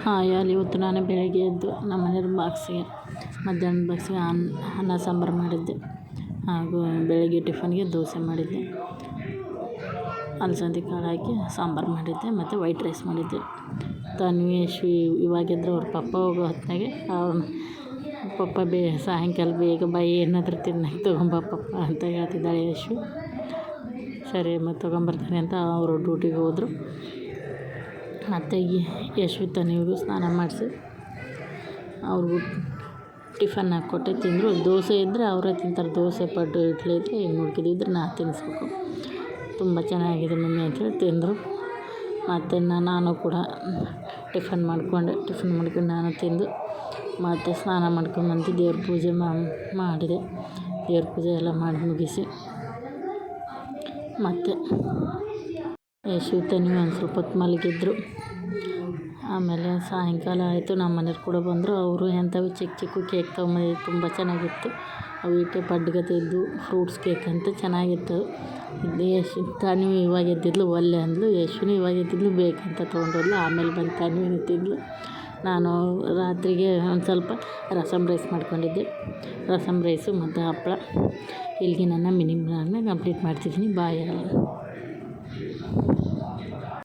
Hi ಅಲ್ಲಿ ಇವತ್ತು ನಾನು ಬೆಳಗ್ಗೆ ಎದ್ದು ನಮ್ಮ ಮನೆಯವ್ರ ಬಾಕ್ಸಿಗೆ ಮಧ್ಯಾಹ್ನದ ಬಾಕ್ಸಿಗೆ ಅನ್ನ ಸಾಂಬಾರು ಮಾಡಿದ್ದೆ. ಹಾಗೂ ಬೆಳಗ್ಗೆ ಟಿಫನ್ಗೆ ದೋಸೆ ಮಾಡಿದ್ದೆ, ಅಲಸಂದೆ ಕಾಳು ಹಾಕಿ ಸಾಂಬಾರು ಮಾಡಿದ್ದೆ ಮತ್ತು ವೈಟ್ ರೈಸ್ ಮಾಡಿದ್ದೆ. ತನ್ವಿ ಯಶ್ವಿ ಇವಾಗಿದ್ದರೆ ಅವ್ರ ಪಪ್ಪ ಹೋಗೋ ಹೊತ್ತಿನಾಗೆ ಪಪ್ಪ ಸಾಯಂಕಾಲ ಬೇಗ ಬಾಯಿ ಏನಾದರೂ ತಿನ್ನಕ್ಕೆ ತೊಗೊಂಬ ಪಪ್ಪ ಅಂತ ಹೇಳ್ತಿದ್ದಾಳೆ ಯಶ್ವಿ. ಸರಿ ಮತ್ತು ತೊಗೊಂಬರ್ತೀನಿ ಅಂತ ಅವರು ಡ್ಯೂಟಿಗೆ ಹೋದರು. ಮತ್ತು ಯಶ್ವಿ ತನ್ವಿಗೂ ಸ್ನಾನ ಮಾಡಿಸಿ ಅವ್ರಿಗೂ ಟಿಫನ್ ಹಾಕ್ಕೊಟ್ಟೆ, ತಿಂದರು. ದೋಸೆ ಇದ್ದರೆ ಅವರೇ ತಿಂತಾರೆ, ದೋಸೆ ಪಡ್ಡು ಇಡ್ಲಿ ಇದ್ದರೆ ಇನ್ನು ಉಳ್ಕಿದಿದ್ರೆ ನಾ ತಿನ್ನಿಸ್ಬೇಕು. ತುಂಬ ಚೆನ್ನಾಗಿದೆ ಮಮ್ಮಿ ಅಂತೇಳಿ ತಿಂದರು. ಮತ್ತು ನಾನು ಕೂಡ ಟಿಫನ್ ಮಾಡ್ಕೊಂಡು ನಾನು ತಿಂದು ಮತ್ತು ಸ್ನಾನ ಮಾಡ್ಕೊಂಡ್ಬಂದು ದೇವ್ರ ಪೂಜೆ ಮಾಡಿದೆ. ದೇವ್ರ ಪೂಜೆ ಎಲ್ಲ ಮಾಡಿ ಮುಗಿಸಿ ಮತ್ತು ಯಶ್ವಿ ತನ್ವಿ ಒಂದು ಸ್ವಲ್ಪ ಹೊತ್ತು ಮಲಗಿದ್ರು. ಆಮೇಲೆ ಸಾಯಂಕಾಲ ಆಯಿತು, ನಮ್ಮ ಮನೆಯವ್ರು ಕೂಡ ಬಂದರು. ಅವರು ಎಂಥವು ಚಿಕ್ಕ ಕೇಕ್ ತೊಗೊಂಬಂದಿದ್ದು, ತುಂಬ ಚೆನ್ನಾಗಿತ್ತು. ಅವು ಇಟ್ಟೆ ಪಡ್ಗತೆ ಇದ್ದು ಫ್ರೂಟ್ಸ್ ಕೇಕ್ ಅಂತ ಚೆನ್ನಾಗಿತ್ತು. ತನ್ವಿ ಇವಾಗ ಎದ್ದಿದ್ಲು ಒಲ್ಲೆ ಅಂದ್ಲು, ಯಶ್ವಿನಿ ಇವಾಗ ಎದ್ದಿದ್ಲು ಬೇಕಂತ ತೊಗೊಂಡೋದ್ಲು. ಆಮೇಲೆ ಬಂದು ತನ್ವಿನೂ ತಿಂದ್ಲು. ನಾನು ರಾತ್ರಿಗೆ ಒಂದು ಸ್ವಲ್ಪ ರಸಮ್ ರೈಸ್ ಮಾಡ್ಕೊಂಡಿದ್ದೆ. ರಸಮ್ ರೈಸು ಮತ್ತು ಹಪ್ಪಳ. ಇಲ್ಲಿಗೆ ನನ್ನ ಮಿನಿ ಬ್ಲಾಗ್ನ ಕಂಪ್ಲೀಟ್ ಮಾಡ್ತಿದ್ದೀನಿ. ಬಾಯ್.